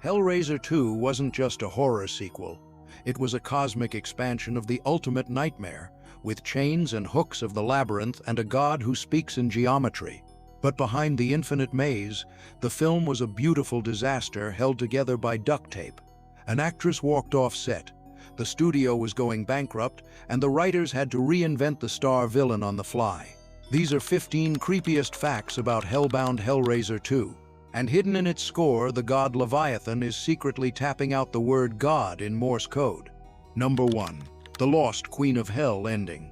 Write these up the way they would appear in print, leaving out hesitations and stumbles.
Hellraiser 2 wasn't just a horror sequel. It was a cosmic expansion of the ultimate nightmare, with chains and hooks of the labyrinth and a god who speaks in geometry. But behind the infinite maze, the film was a beautiful disaster held together by duct tape. An actress walked off set, the studio was going bankrupt, and the writers had to reinvent the star villain on the fly. These are 15 creepiest facts about Hellbound Hellraiser 2. And hidden in its score, the god Leviathan is secretly tapping out the word God in Morse code. Number 1. The Lost Queen of Hell ending.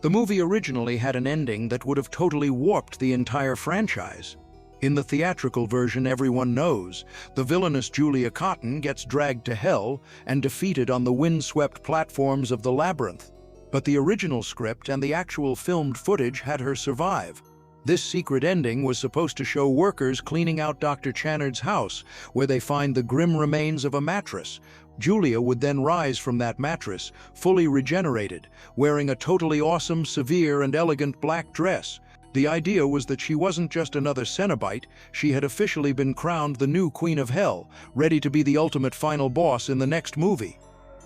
The movie originally had an ending that would have totally warped the entire franchise. In the theatrical version everyone knows, the villainous Julia Cotton gets dragged to hell and defeated on the windswept platforms of the Labyrinth. But the original script and the actual filmed footage had her survive. This secret ending was supposed to show workers cleaning out Dr. Channard's house, where they find the grim remains of a mattress. Julia would then rise from that mattress, fully regenerated, wearing a totally awesome, severe, and elegant black dress. The idea was that she wasn't just another Cenobite, she had officially been crowned the new Queen of Hell, ready to be the ultimate final boss in the next movie.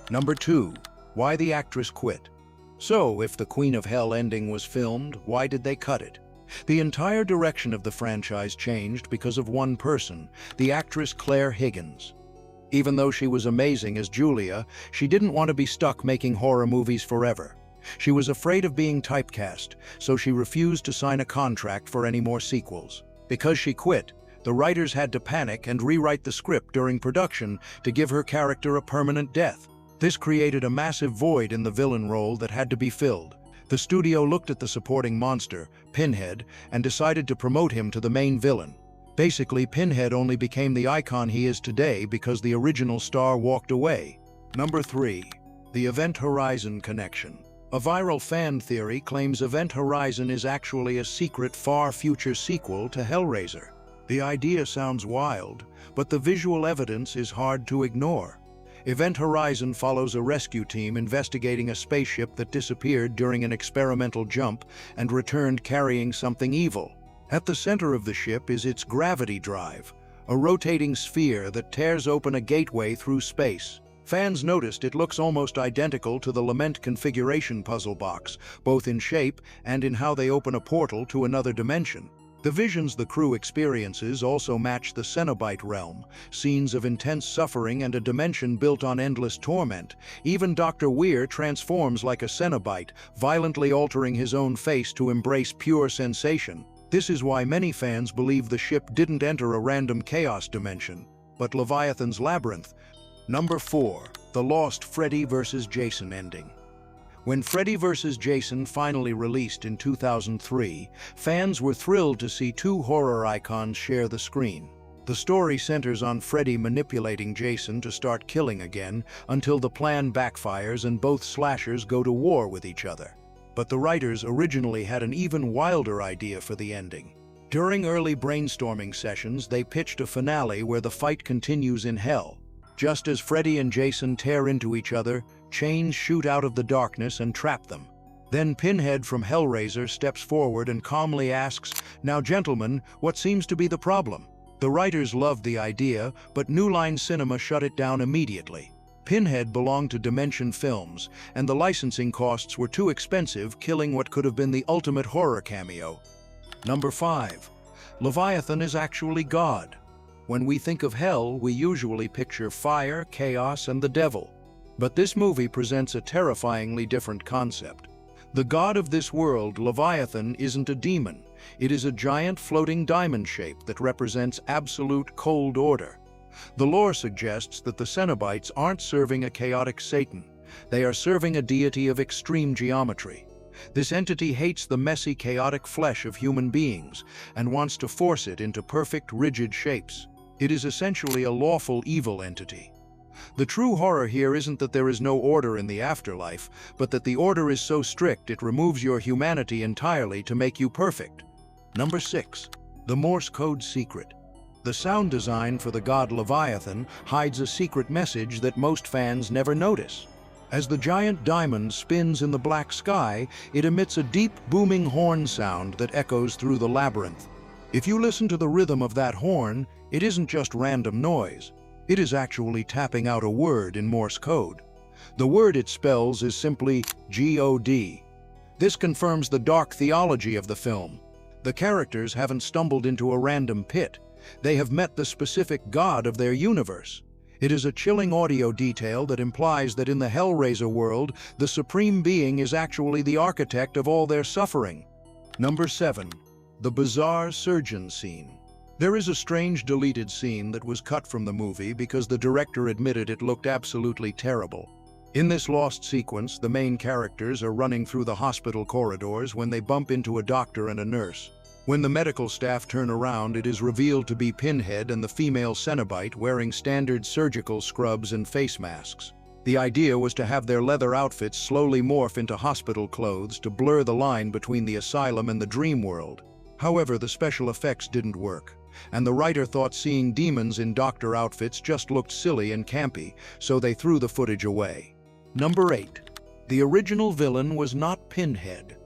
Number 2. Why the actress quit. So, if the Queen of Hell ending was filmed, why did they cut it? The entire direction of the franchise changed because of one person, the actress Claire Higgins. Even though she was amazing as Julia, she didn't want to be stuck making horror movies forever. She was afraid of being typecast, so she refused to sign a contract for any more sequels. Because she quit, the writers had to panic and rewrite the script during production to give her character a permanent death. This created a massive void in the villain role that had to be filled. The studio looked at the supporting monster, Pinhead, and decided to promote him to the main villain. Basically, Pinhead only became the icon he is today because the original star walked away. Number 3. The Event Horizon connection. A viral fan theory claims Event Horizon is actually a secret far-future sequel to Hellraiser. The idea sounds wild, but the visual evidence is hard to ignore. Event Horizon follows a rescue team investigating a spaceship that disappeared during an experimental jump and returned carrying something evil. At the center of the ship is its gravity drive, a rotating sphere that tears open a gateway through space. Fans noticed it looks almost identical to the Lament configuration puzzle box, both in shape and in how they open a portal to another dimension. The visions the crew experiences also match the Cenobite realm, scenes of intense suffering and a dimension built on endless torment. Even Dr. Weir transforms like a Cenobite, violently altering his own face to embrace pure sensation. This is why many fans believe the ship didn't enter a random chaos dimension, but Leviathan's labyrinth. Number 4. The Lost Freddy vs. Jason ending. When Freddy vs. Jason finally released in 2003, fans were thrilled to see two horror icons share the screen. The story centers on Freddy manipulating Jason to start killing again until the plan backfires and both slashers go to war with each other. But the writers originally had an even wilder idea for the ending. During early brainstorming sessions, they pitched a finale where the fight continues in hell. Just as Freddy and Jason tear into each other, chains shoot out of the darkness and trap them. Then Pinhead from Hellraiser steps forward and calmly asks, "Now gentlemen, what seems to be the problem?" The writers loved the idea, but New Line Cinema shut it down immediately. Pinhead belonged to Dimension Films, and the licensing costs were too expensive, killing what could have been the ultimate horror cameo. Number 5. Leviathan is actually God. When we think of hell, we usually picture fire, chaos, and the devil. But this movie presents a terrifyingly different concept. The god of this world, Leviathan, isn't a demon. It is a giant floating diamond shape that represents absolute cold order. The lore suggests that the Cenobites aren't serving a chaotic Satan. They are serving a deity of extreme geometry. This entity hates the messy, chaotic flesh of human beings and wants to force it into perfect, rigid shapes. It is essentially a lawful evil entity. The true horror here isn't that there is no order in the afterlife, but that the order is so strict it removes your humanity entirely to make you perfect. Number 6. The Morse code secret. The sound design for the god Leviathan hides a secret message that most fans never notice. As the giant diamond spins in the black sky, it emits a deep, booming horn sound that echoes through the labyrinth. If you listen to the rhythm of that horn, it isn't just random noise. It is actually tapping out a word in Morse code. The word it spells is simply God. This confirms the dark theology of the film. The characters haven't stumbled into a random pit. They have met the specific God of their universe. It is a chilling audio detail that implies that in the Hellraiser world, the Supreme Being is actually the architect of all their suffering. Number 7. The bizarre surgeon scene. There is a strange deleted scene that was cut from the movie because the director admitted it looked absolutely terrible. In this lost sequence, the main characters are running through the hospital corridors when they bump into a doctor and a nurse. When the medical staff turn around, it is revealed to be Pinhead and the female Cenobite wearing standard surgical scrubs and face masks. The idea was to have their leather outfits slowly morph into hospital clothes to blur the line between the asylum and the dream world. However, the special effects didn't work, and the writer thought seeing demons in doctor outfits just looked silly and campy, so they threw the footage away. Number 8. The original villain was not Pinhead.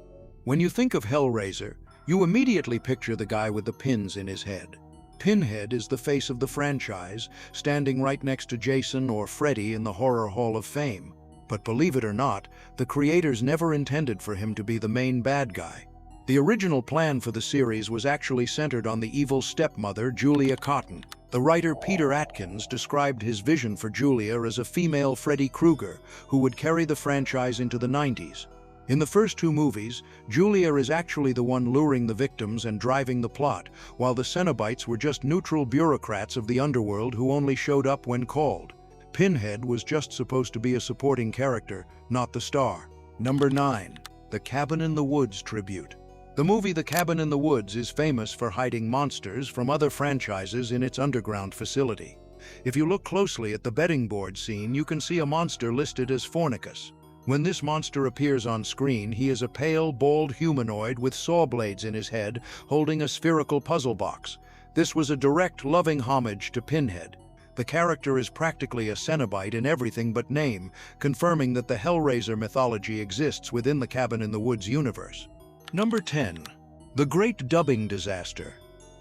When you think of Hellraiser, you immediately picture the guy with the pins in his head. Pinhead is the face of the franchise, standing right next to Jason or Freddy in the Horror Hall of Fame. But believe it or not, the creators never intended for him to be the main bad guy. The original plan for the series was actually centered on the evil stepmother, Julia Cotton. The writer Peter Atkins described his vision for Julia as a female Freddy Krueger who would carry the franchise into the 90s. In the first 2 movies, Julia is actually the one luring the victims and driving the plot, while the Cenobites were just neutral bureaucrats of the underworld who only showed up when called. Pinhead was just supposed to be a supporting character, not the star. Number 9. The Cabin in the Woods tribute. The movie The Cabin in the Woods is famous for hiding monsters from other franchises in its underground facility. If you look closely at the betting board scene, you can see a monster listed as Fornicus. When this monster appears on screen, he is a pale, bald humanoid with saw blades in his head, holding a spherical puzzle box. This was a direct, loving homage to Pinhead. The character is practically a Cenobite in everything but name, confirming that the Hellraiser mythology exists within the Cabin in the Woods universe. Number 10. The Great Dubbing Disaster.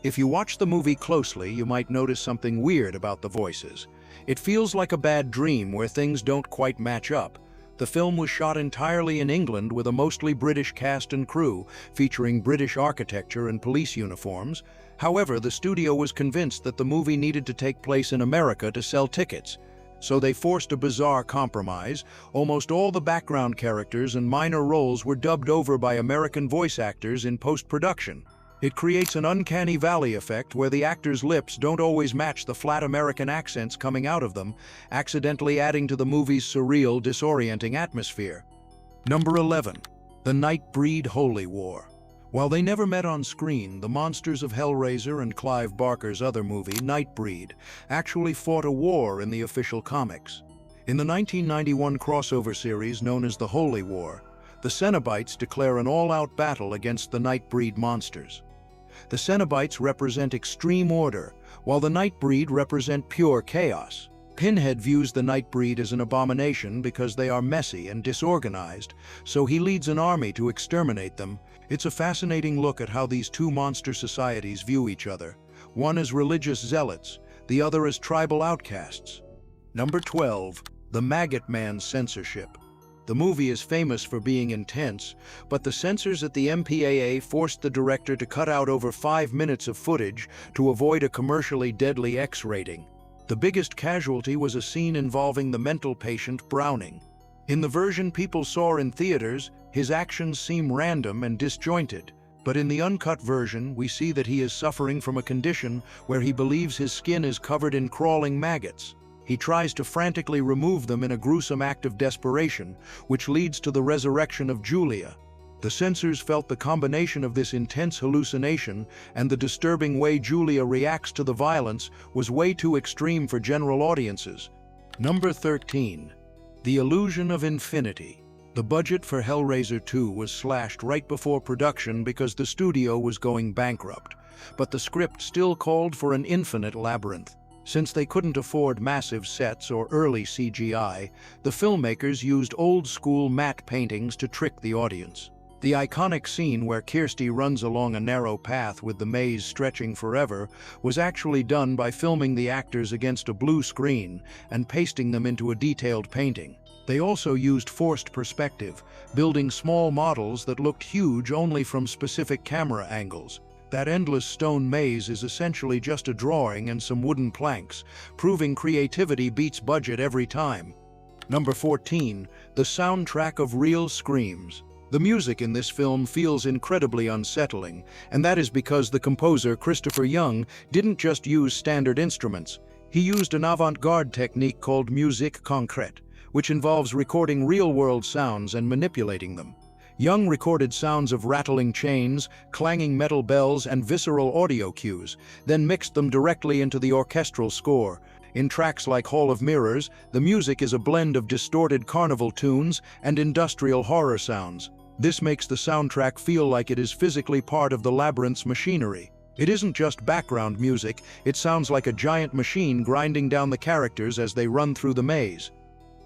If you watch the movie closely, you might notice something weird about the voices. It feels like a bad dream where things don't quite match up. The film was shot entirely in England with a mostly British cast and crew, featuring British architecture and police uniforms. However, the studio was convinced that the movie needed to take place in America to sell tickets. So they forced a bizarre compromise. Almost all the background characters and minor roles were dubbed over by American voice actors in post-production. It creates an uncanny valley effect where the actors' lips don't always match the flat American accents coming out of them, accidentally adding to the movie's surreal, disorienting atmosphere. Number 11. The Nightbreed Holy War. While they never met on screen, the monsters of Hellraiser and Clive Barker's other movie, Nightbreed, actually fought a war in the official comics. In the 1991 crossover series known as the Holy War, the Cenobites declare an all-out battle against the Nightbreed monsters. The Cenobites represent extreme order, while the Nightbreed represent pure chaos. Pinhead views the Nightbreed as an abomination because they are messy and disorganized, so he leads an army to exterminate them. It's a fascinating look at how these two monster societies view each other, one as religious zealots, the other as tribal outcasts. Number 12. The Maggot Man's Censorship. The movie is famous for being intense, but the censors at the MPAA forced the director to cut out over 5 minutes of footage to avoid a commercially deadly X rating. The biggest casualty was a scene involving the mental patient Browning. In the version people saw in theaters, his actions seem random and disjointed, but in the uncut version, we see that he is suffering from a condition where he believes his skin is covered in crawling maggots. He tries to frantically remove them in a gruesome act of desperation, which leads to the resurrection of Julia. The censors felt the combination of this intense hallucination and the disturbing way Julia reacts to the violence was way too extreme for general audiences. Number 13. The Illusion of Infinity. The budget for Hellraiser 2 was slashed right before production because the studio was going bankrupt, but the script still called for an infinite labyrinth. Since they couldn't afford massive sets or early CGI, the filmmakers used old-school matte paintings to trick the audience. The iconic scene where Kirsty runs along a narrow path with the maze stretching forever was actually done by filming the actors against a blue screen and pasting them into a detailed painting. They also used forced perspective, building small models that looked huge only from specific camera angles. That endless stone maze is essentially just a drawing and some wooden planks, proving creativity beats budget every time. Number 14. The soundtrack of real screams. The music in this film feels incredibly unsettling, and that is because the composer, Christopher Young, didn't just use standard instruments. He used an avant-garde technique called musique concrète, which involves recording real-world sounds and manipulating them. Young recorded sounds of rattling chains, clanging metal bells, and visceral audio cues, then mixed them directly into the orchestral score. In tracks like Hall of Mirrors, the music is a blend of distorted carnival tunes and industrial horror sounds. This makes the soundtrack feel like it is physically part of the Labyrinth's machinery. It isn't just background music, it sounds like a giant machine grinding down the characters as they run through the maze.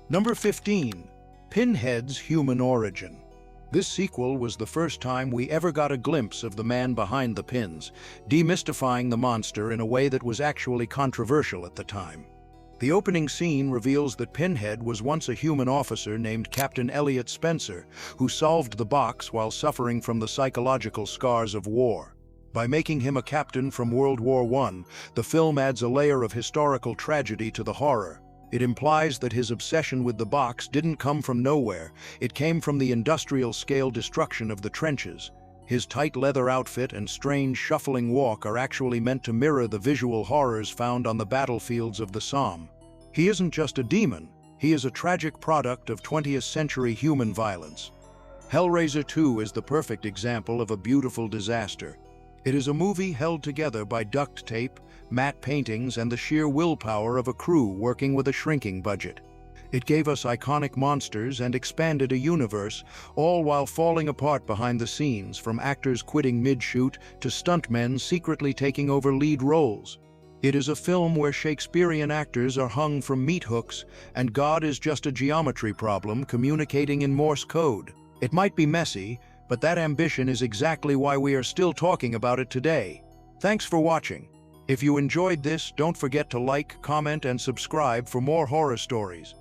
Number 15. Pinhead's human origin. This sequel was the first time we ever got a glimpse of the man behind the pins, demystifying the monster in a way that was actually controversial at the time. The opening scene reveals that Pinhead was once a human officer named Captain Elliot Spencer, who solved the box while suffering from the psychological scars of war. By making him a captain from World War I, the film adds a layer of historical tragedy to the horror. It implies that his obsession with the box didn't come from nowhere, it came from the industrial-scale destruction of the trenches. His tight leather outfit and strange shuffling walk are actually meant to mirror the visual horrors found on the battlefields of the Somme. He isn't just a demon, he is a tragic product of 20th century human violence. Hellraiser II is the perfect example of a beautiful disaster. It is a movie held together by duct tape, matte paintings, and the sheer willpower of a crew working with a shrinking budget. It gave us iconic monsters and expanded a universe, all while falling apart behind the scenes, from actors quitting mid-shoot to stuntmen secretly taking over lead roles. It is a film where Shakespearean actors are hung from meat hooks, and God is just a geometry problem communicating in Morse code. It might be messy, but that ambition is exactly why we are still talking about it today. Thanks for watching. If you enjoyed this, don't forget to like, comment, and subscribe for more horror stories.